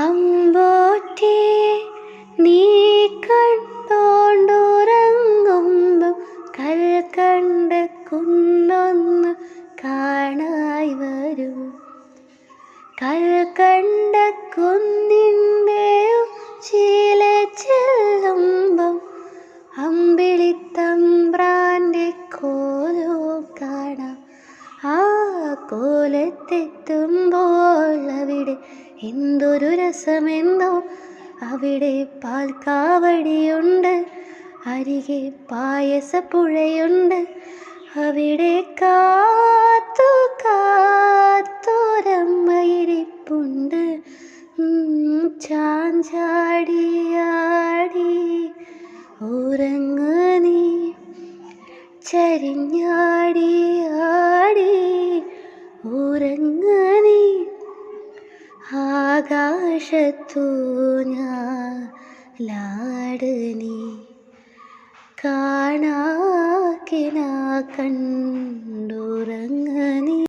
അമ്പോറ്റേ നീ കണ്ടോണ്ടുറങ്ങുമ്പം കൽക്കണ്ട കുന്നൊന്ന് കാണായി വരൂ. കൽക്കണ്ട കുന്നിൻ്റെ ഉച്ചില ചെല്ലുമ്പം അമ്പിളിത്തമ്പ്രാൻ്റെ കോലോ കാണാം. ആ കോലത്തെത്തുമ്പോൾ അവിടെ എന്തൊരു രസമെന്നോ. അവിടെ പാൽക്കാവടിയുണ്ട്, അരികെ പായസപ്പുഴയുണ്ട്. അവിടെ കാത്തു കാത്തൊരമ്മയിരിപ്പുണ്ട്. ചാഞ്ചാടിയാടി ഉറങ്ങ് നീ, ചരിഞ്ഞാടിയാടി ഉറങ്ങ് നീ. ആകാശത്തു ഞാലാട് നീ, കാണാക്കിനാ കണ്ണ